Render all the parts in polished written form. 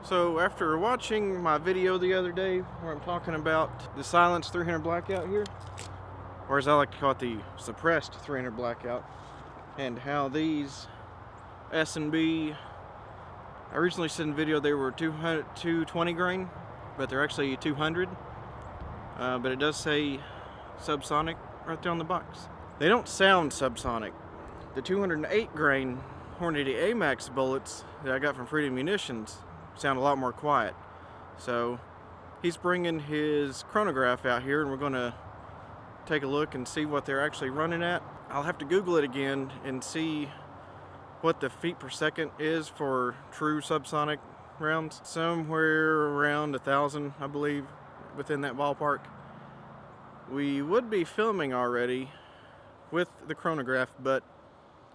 So after watching my video the other day where I'm talking about the silenced 300 blackout here, or as I like to call it, the suppressed 300 blackout, and how these S&B, I originally said in the video they were 220 grain, but they're actually 200, but it does say subsonic right there on the box. They don't sound subsonic. The 208 grain Hornady AMAX bullets that I got from Freedom Munitions sound a lot more quiet. So he's bringing his chronograph out here, and we're going to take a look and see what they're actually running at. I'll have to Google it again and see what the feet per second is for true subsonic rounds. Somewhere around 1,000, I believe, within that ballpark. We would be filming already with the chronograph, but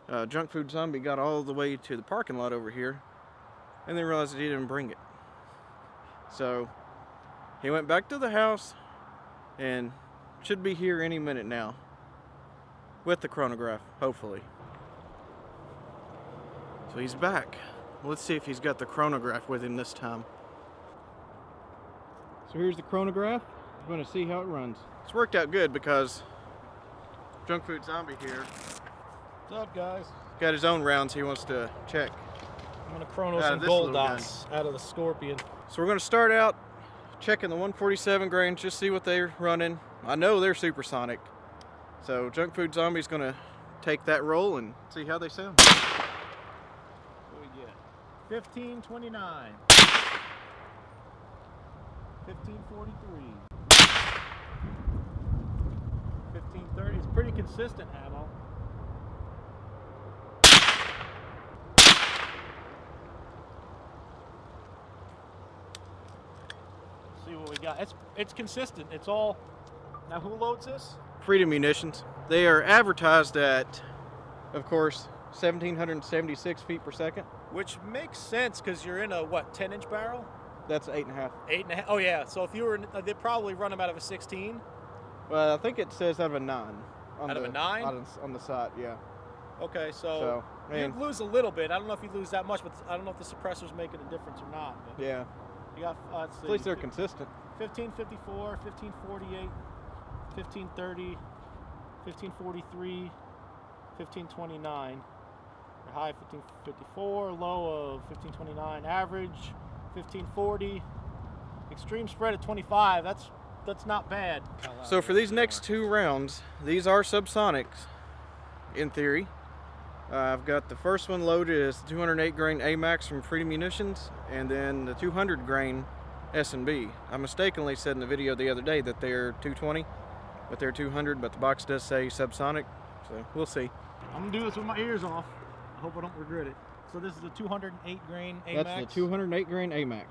JunkFoodZombie got all the way to the parking lot over here and then realized that he didn't bring it. So he went back to the house and should be here any minute now with the chronograph, hopefully. So he's back. Let's see if he's got the chronograph with him this time. So here's the chronograph. I'm going to see how it runs. It's worked out good because JunkFoodZombie here, What's up, guys? got his own rounds he wants to check. I'm gonna chrono some gold dots out of the Scorpion. So we're going to start out checking the 147 grains, just see what they're running. I know they're supersonic. So JunkFoodZombie's going to take that roll and see how they sound. What do we get? 1529. 1543. 1530. It's pretty consistent ammo. See what we got. It's consistent. It's all. Now who loads this? Freedom Munitions. They are advertised at, of course, 1,776 feet per second. Which makes sense because you're in a what, 10-inch barrel? That's 8.5. 8.5. Oh yeah. So if you were, they'd probably run them out of a 16. Well, I think it says out of a 9. Out of a 9? On the side, yeah. Okay, so you'd lose a little bit. I don't know if you'd lose that much, but I don't know if the suppressor's making a difference or not. But yeah. You got, let's see. At least they're consistent. 1554, 1548, 1530, 1543, 1529. The high 1554, low of 1529. Average 1540. Extreme spread at 25. That's not bad. So for these next two rounds, these are subsonics, in theory. I've got the first one loaded as the 208 grain AMAX from Freedom Munitions, and then the 200 grain S&B. I mistakenly said in the video the other day that they're 220, but they're 200, but the box does say subsonic, so we'll see. I'm gonna do this with my ears off. I hope I don't regret it. So this is the 208 grain AMAX? That's the 208 grain AMAX.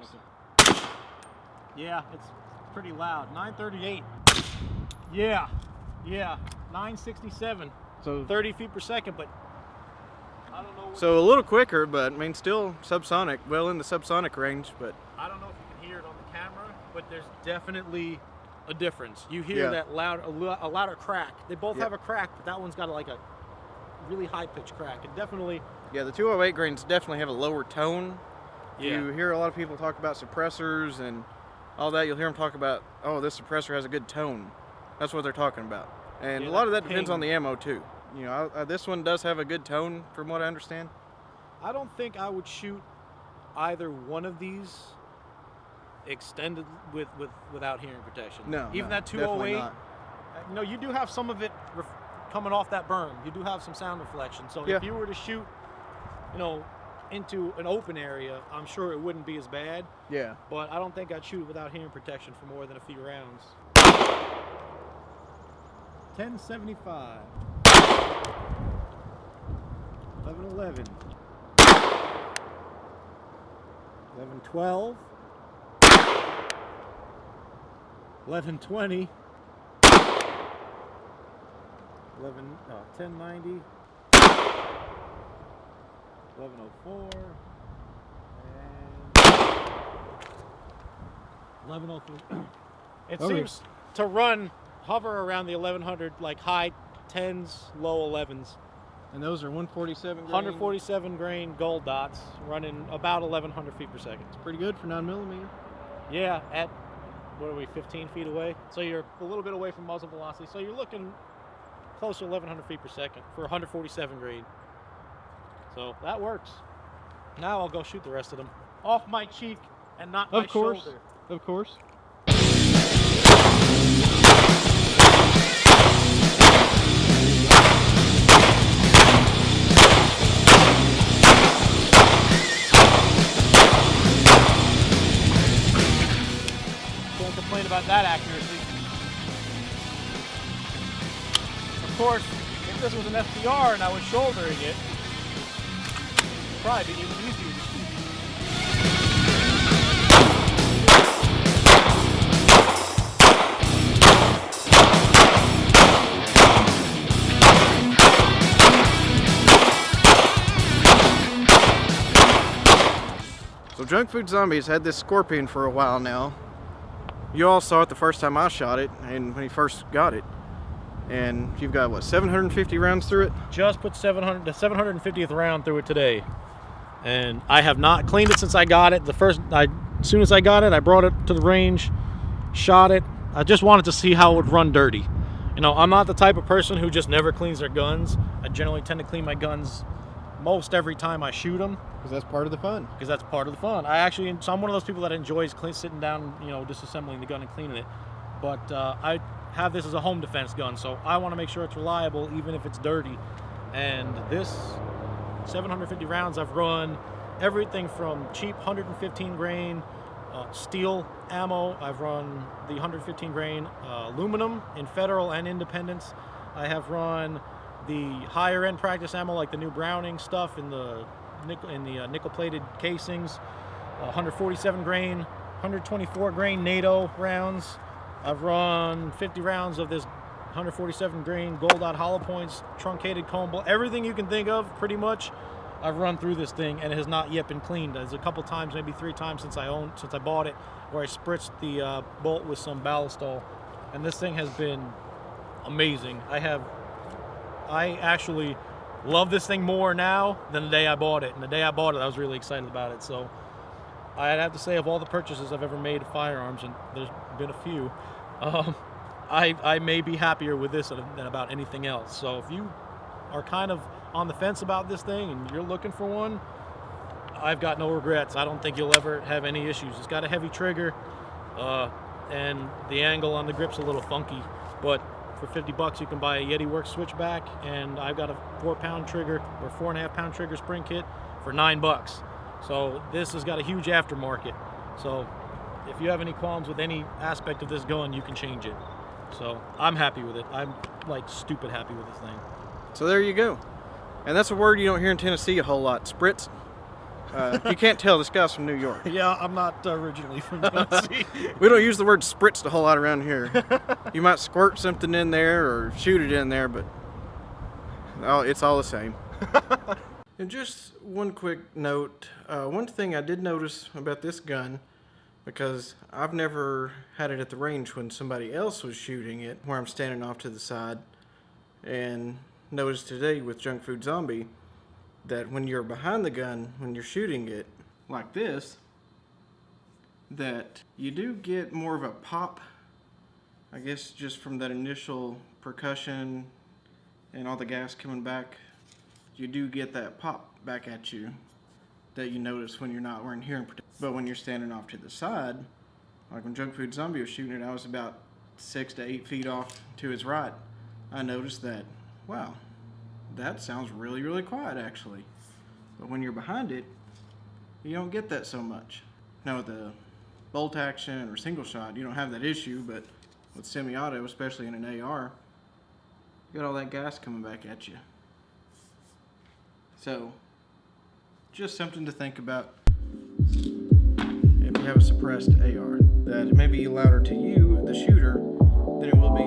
Okay. Yeah, it's pretty loud. 938. Yeah, 967. So 30 feet per second, but I don't know. So a little quicker, but I mean still subsonic, well in the subsonic range, but I don't know if you can hear it on the camera, but there's definitely a difference. You hear that loud, a louder crack. They both have a crack, but that one's got like a really high pitched crack. And definitely. Yeah, the 208 grains definitely have a lower tone. Yeah. You hear a lot of people talk about suppressors and all that. You'll hear them talk about, oh, this suppressor has a good tone. That's what they're talking about. And a lot of that depends on the ammo too. You know, this one does have a good tone from what I understand. I don't think I would shoot either one of these extended without hearing protection. No, even that 208. Not. No, you do have some of it coming off that berm. You do have some sound reflection. So if you were to shoot, into an open area, I'm sure it wouldn't be as bad. Yeah. But I don't think I'd shoot without hearing protection for more than a few rounds. 1075. 1111. 1112. 1120. 1090. 1104. And 1103. It seems to hover around the 1100, like high 10s, low 11s. And those are 147 grain? 147 grain gold dots, running about 1,100 feet per second. It's pretty good for 9mm. Yeah, at, what are we, 15 feet away? So you're a little bit away from muzzle velocity. So you're looking close to 1,100 feet per second for 147 grain. So that works. Now I'll go shoot the rest of them off my cheek and not my shoulder. Of course. Can't complain about that accuracy. Of course, if this was an SBR and I was shouldering it, it'd probably be even easier to shoot. So JunkFoodZombie's had this Scorpion for a while now. You all saw it the first time I shot it and when he first got it. And you've got, what, 750 rounds through it? Just put the 750th round through it today. And I have not cleaned it since I got it. As soon as I got it, I brought it to the range, shot it. I just wanted to see how it would run dirty. You know, I'm not the type of person who just never cleans their guns. I generally tend to clean my guns most every time I shoot them. Because that's part of the fun. Because that's part of the fun. So I'm one of those people that enjoys sitting down, you know, disassembling the gun and cleaning it. But I have this as a home defense gun, so I want to make sure it's reliable even if it's dirty. And this 750 rounds, I've run everything from cheap 115 grain steel ammo. I've run the 115 grain aluminum in Federal and Independence. I have run the higher end practice ammo like the new Browning stuff in the nickel plated casings, 147 grain, 124 grain NATO rounds. I've run 50 rounds of this 147 grain gold dot hollow points, truncated cone bolt, everything you can think of pretty much. I've run through this thing and it has not yet been cleaned. There's a couple times, maybe 3 times since I bought it, where I spritzed the bolt with some ballistol, and this thing has been amazing. I actually love this thing more now than the day I bought it. And the day I bought it, I was really excited about it. So I'd have to say, of all the purchases I've ever made of firearms, and there's been a few, I may be happier with this than about anything else. So if you are kind of on the fence about this thing and you're looking for one, I've got no regrets. I don't think you'll ever have any issues. It's got a heavy trigger, and the angle on the grip's a little funky, but for $50 you can buy a Yeti Works switchback, and I've got a 4-pound trigger or 4.5-pound trigger spring kit for $9. So this has got a huge aftermarket. So if you have any qualms with any aspect of this gun, you can change it. So I'm happy with it. I'm like stupid happy with this thing. So there you go. And that's a word you don't hear in Tennessee a whole lot. Spritz. You can't tell this guy's from New York. Yeah, I'm not originally from Tennessee. We don't use the word spritzed a whole lot around here. You might squirt something in there or shoot it in there, but it's all the same. And just one quick note. One thing I did notice about this gun, because I've never had it at the range when somebody else was shooting it, where I'm standing off to the side, and noticed today with JunkFoodZombie that when you're behind the gun, when you're shooting it like this, that you do get more of a pop, I guess just from that initial percussion and all the gas coming back. You do get that pop back at you that you notice when you're not wearing hearing protection. But when you're standing off to the side, like when JunkFoodZombie was shooting it, I was about 6 to 8 feet off to his right. I noticed that, wow, that sounds really, really quiet actually. But when you're behind it, you don't get that so much. Now with the bolt action or single shot, you don't have that issue, but with semi-auto, especially in an AR, you got all that gas coming back at you. So, just something to think about if you have a suppressed AR, that it may be louder to you, the shooter, than it will be